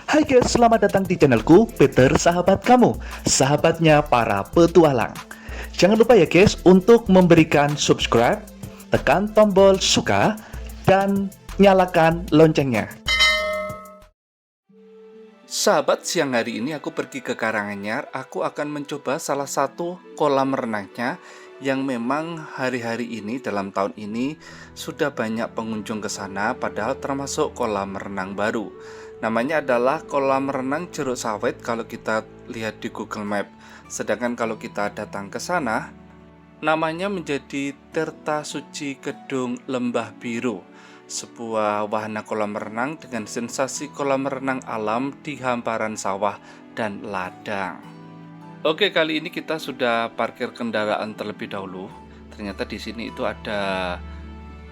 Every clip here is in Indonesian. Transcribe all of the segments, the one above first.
Hai guys, selamat datang di channelku, Peter Sahabat Kamu, sahabatnya para petualang. Jangan lupa ya guys, untuk memberikan subscribe, tekan tombol suka, dan nyalakan loncengnya. Sahabat, siang hari ini aku pergi ke Karanganyar. Aku akan mencoba salah satu kolam renangnya yang memang hari-hari ini dalam tahun ini sudah banyak pengunjung ke sana, padahal termasuk kolam renang baru. Namanya adalah kolam renang Jeruk Sawit kalau kita lihat di Google Map. Sedangkan kalau kita datang ke sana, namanya menjadi Tirta Suci Kedung Lembah Biru, sebuah wahana kolam renang dengan sensasi kolam renang alam di hamparan sawah dan ladang. Oke, kali ini kita sudah parkir kendaraan terlebih dahulu. Ternyata di sini itu ada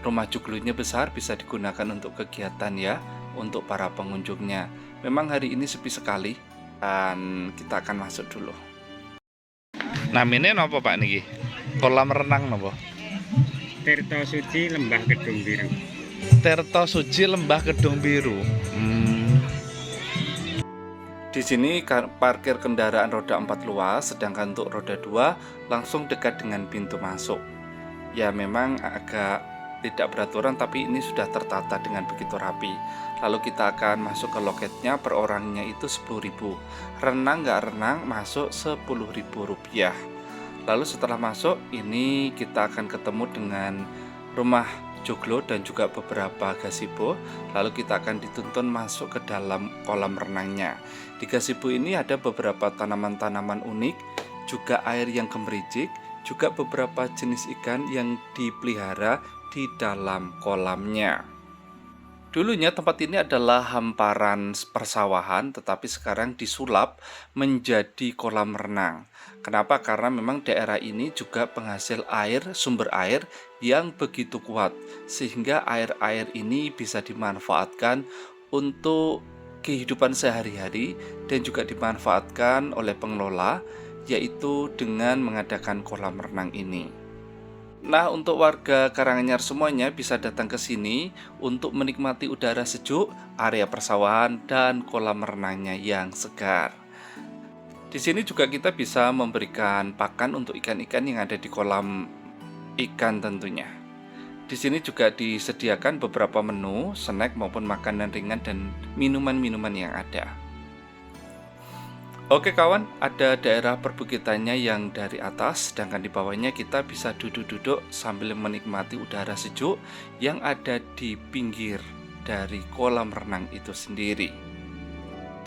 rumah joglonya besar, bisa digunakan untuk kegiatan ya, untuk para pengunjungnya. Memang hari ini sepi sekali dan kita akan masuk dulu. Namanya apa Pak niki? Kolam renang napa? Tirta Suci Lembah Kedung Biru. Tirta Suci Lembah Kedung Biru. Di sini parkir kendaraan roda 4 luas, sedangkan untuk roda 2 langsung dekat dengan pintu masuk. Ya memang agak tidak beraturan, tapi ini sudah tertata dengan begitu rapi. Lalu kita akan masuk ke loketnya, per orangnya itu 10.000. Renang nggak renang masuk Rp10.000. Lalu setelah masuk ini kita akan ketemu dengan rumah joglo dan juga beberapa gazebo. Lalu kita akan dituntun masuk ke dalam kolam renangnya. Di gazebo ini ada beberapa tanaman-tanaman unik, juga air yang gemericik, juga beberapa jenis ikan yang dipelihara di dalam kolamnya. Dulunya tempat ini adalah hamparan persawahan, tetapi sekarang disulap menjadi kolam renang. Kenapa? Karena memang daerah ini juga penghasil air, sumber air yang begitu kuat, sehingga air-air ini bisa dimanfaatkan untuk kehidupan sehari-hari dan juga dimanfaatkan oleh pengelola, yaitu dengan mengadakan kolam renang ini. Nah, untuk warga Karanganyar semuanya bisa datang ke sini untuk menikmati udara sejuk, area persawahan, dan kolam renangnya yang segar. Di sini juga kita bisa memberikan pakan untuk ikan-ikan yang ada di kolam ikan tentunya. Di sini juga disediakan beberapa menu, snack maupun makanan ringan dan minuman-minuman yang ada. Oke kawan, ada daerah perbukitannya yang dari atas, sedangkan di bawahnya kita bisa duduk-duduk sambil menikmati udara sejuk yang ada di pinggir dari kolam renang itu sendiri.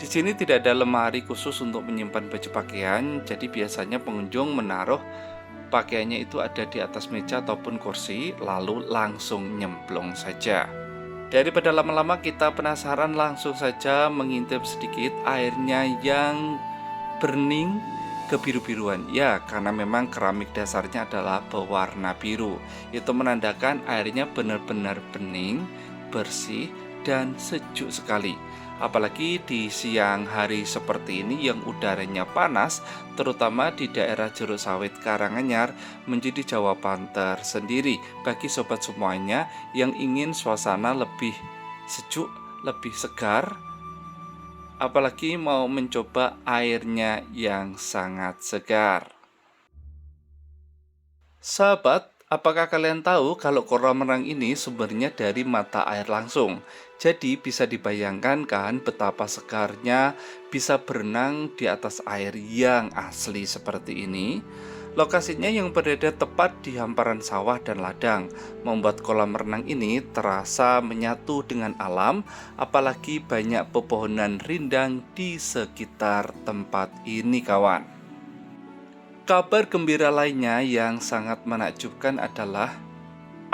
Di sini tidak ada lemari khusus untuk menyimpan baju pakaian, jadi biasanya pengunjung menaruh pakaiannya itu ada di atas meja ataupun kursi, lalu langsung nyemplung saja. Daripada lama-lama kita penasaran, langsung saja mengintip sedikit airnya yang bening kebiru-biruan. Ya, karena memang keramik dasarnya adalah berwarna biru. Itu menandakan airnya benar-benar bening, bersih, dan sejuk sekali. Apalagi di siang hari seperti ini yang udaranya panas, terutama di daerah Jeruk Sawit Karanganyar, menjadi jawaban tersendiri bagi sobat semuanya yang ingin suasana lebih sejuk, lebih segar, apalagi mau mencoba airnya yang sangat segar. Sahabat, apakah kalian tahu kalau kolam renang ini sumbernya dari mata air langsung? Jadi bisa dibayangkan kan betapa segarnya bisa berenang di atas air yang asli seperti ini? Lokasinya yang berada tepat di hamparan sawah dan ladang membuat kolam renang ini terasa menyatu dengan alam, apalagi banyak pepohonan rindang di sekitar tempat ini kawan. Kabar gembira lainnya yang sangat menakjubkan adalah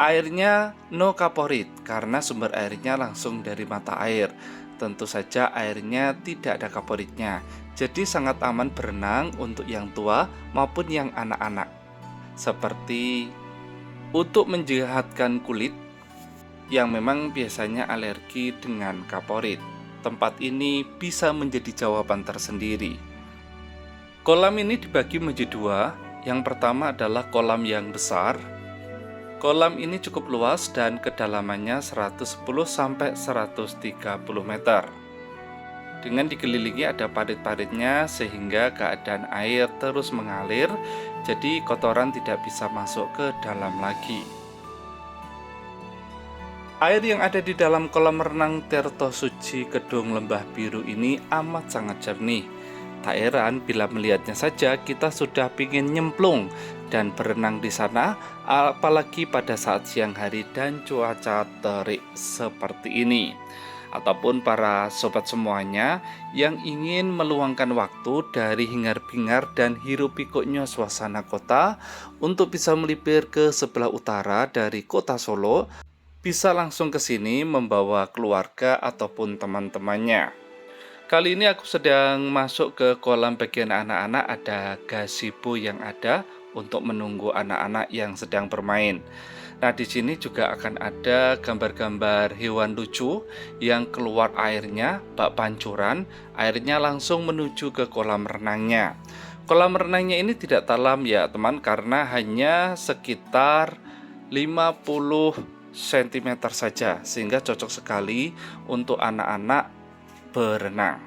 airnya no kaporit karena sumber airnya langsung dari mata air. Tentu saja airnya tidak ada kaporitnya, jadi sangat aman berenang untuk yang tua maupun yang anak-anak. Seperti untuk menyehatkan kulit yang memang biasanya alergi dengan kaporit, tempat ini bisa menjadi jawaban tersendiri. Kolam ini dibagi menjadi dua. Yang pertama adalah kolam yang besar. Kolam ini cukup luas dan kedalamannya 110-130 meter. dengan dikelilingi ada parit-paritnya sehingga keadaan air terus mengalir, jadi kotoran tidak bisa masuk ke dalam lagi. Air yang ada di dalam kolam renang Tirto Suci Kedung Lembah Biru ini amat sangat jernih. Tak heran bila melihatnya saja kita sudah pingin nyemplung dan berenang di sana, apalagi pada saat siang hari dan cuaca terik seperti ini. Ataupun para sobat semuanya yang ingin meluangkan waktu dari hingar-bingar dan hiruk-pikuknya suasana kota untuk bisa melipir ke sebelah utara dari kota Solo, bisa langsung ke sini membawa keluarga ataupun teman-temannya. Kali ini aku sedang masuk ke kolam bagian anak-anak, ada gazebo yang ada untuk menunggu anak-anak yang sedang bermain. Nah, di sini juga akan ada gambar-gambar hewan lucu yang keluar airnya, bak pancuran, airnya langsung menuju ke kolam renangnya. Kolam renangnya ini tidak dalam ya teman, karena hanya sekitar 50 cm saja, sehingga cocok sekali untuk anak-anak berenang.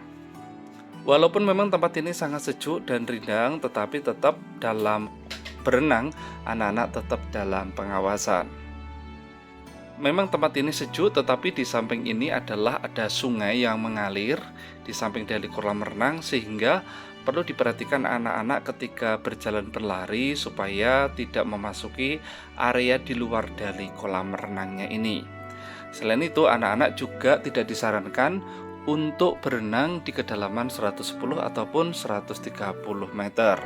Walaupun memang tempat ini sangat sejuk dan rindang, tetapi tetap dalam berenang, anak-anak tetap dalam pengawasan. Memang tempat ini sejuk, tetapi di samping ini adalah ada sungai yang mengalir di samping dari kolam renang, sehingga perlu diperhatikan anak-anak ketika berjalan berlari supaya tidak memasuki area di luar dari kolam renangnya ini. Selain itu, anak-anak juga tidak disarankan untuk berenang di kedalaman 110 ataupun 130 meter.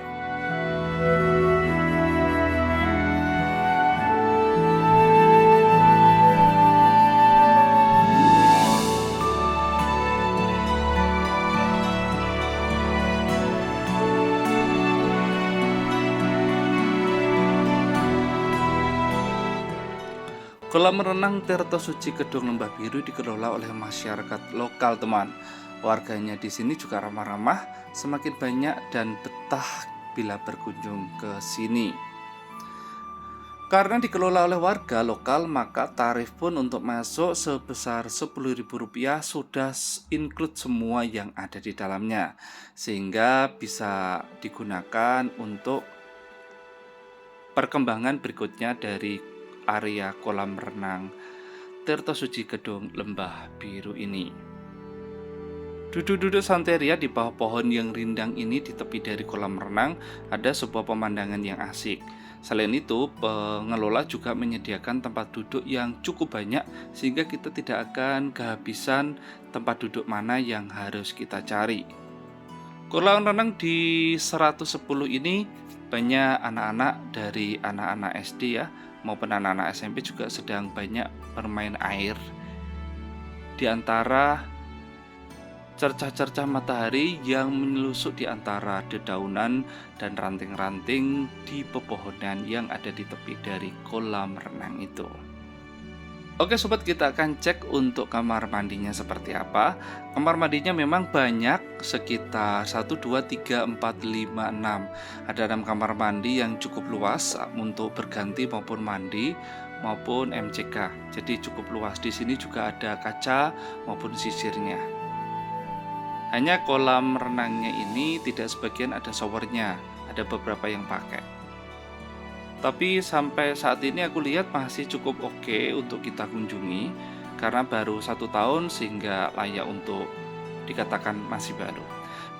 Kolam renang Tirto Suci Kedung Lembah Biru dikelola oleh masyarakat lokal, teman. Warganya di sini juga ramah-ramah, semakin banyak dan betah bila berkunjung ke sini. Karena dikelola oleh warga lokal, maka tarif pun untuk masuk sebesar Rp10.000 sudah include semua yang ada di dalamnya, sehingga bisa digunakan untuk perkembangan berikutnya dari area kolam renang Tirto Suci Kedung Lembah Biru ini. Duduk-duduk santai ria di bawah pohon yang rindang ini di tepi dari kolam renang ada sebuah pemandangan yang asik. Selain itu, pengelola juga menyediakan tempat duduk yang cukup banyak sehingga kita tidak akan kehabisan tempat duduk mana yang harus kita cari. Kolam renang di 110 ini banyak anak-anak dari anak-anak SD ya, maupun anak-anak SMP juga sedang banyak bermain air. Di antara cercah-cercah matahari yang menyelusuk di antara dedaunan dan ranting-ranting di pepohonan yang ada di tepi dari kolam renang itu. Oke sobat, kita akan cek untuk kamar mandinya seperti apa. Kamar mandinya memang banyak, sekitar 1, 2, 3, 4, 5, 6. Ada 6 kamar mandi yang cukup luas untuk berganti maupun mandi maupun MCK. Jadi cukup luas. Di sini juga ada kaca maupun sisirnya. Hanya kolam renangnya ini tidak sebagian ada showernya, ada beberapa yang pakai. Tapi sampai saat ini aku lihat masih cukup oke untuk kita kunjungi, karena baru 1 tahun sehingga layak untuk dikatakan masih baru.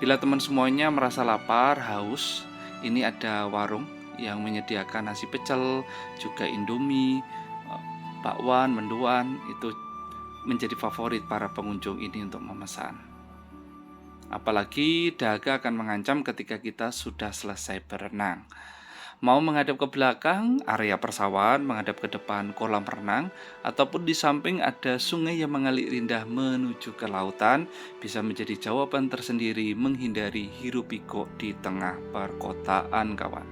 Bila teman semuanya merasa lapar, haus, ini ada warung yang menyediakan nasi pecel, juga indomie, bakwan, mendoan, itu menjadi favorit para pengunjung ini untuk memesan. Apalagi dahaga akan mengancam ketika kita sudah selesai berenang. Mau menghadap ke belakang, area persawahan, menghadap ke depan kolam renang, ataupun di samping ada sungai yang mengalir indah menuju ke lautan, bisa menjadi jawaban tersendiri menghindari hiruk-pikuk di tengah perkotaan, kawan.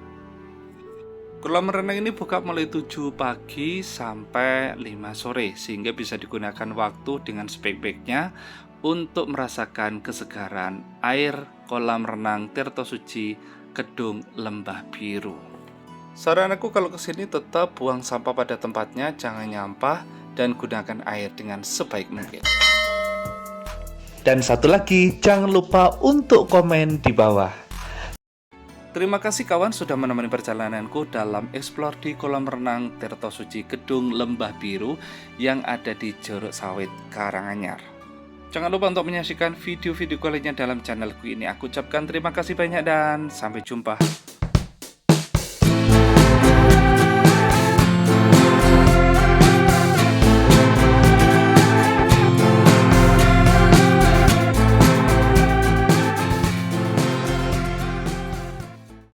Kolam renang ini buka mulai 7 pagi sampai 5 sore, sehingga bisa digunakan waktu dengan sebaik-baiknya untuk merasakan kesegaran air kolam renang Tirto Suci Kedung Lembah Biru. Saran aku kalau kesini tetap buang sampah pada tempatnya, jangan nyampah, dan gunakan air dengan sebaik mungkin. Dan satu lagi, jangan lupa untuk komen di bawah. Terima kasih kawan sudah menemani perjalananku dalam eksplor di kolam renang Tirto Suci Gedung Lembah Biru yang ada di Jorok Sawit, Karanganyar. Jangan lupa untuk menyaksikan video-video lainnya dalam channelku ini. Aku ucapkan terima kasih banyak dan sampai jumpa.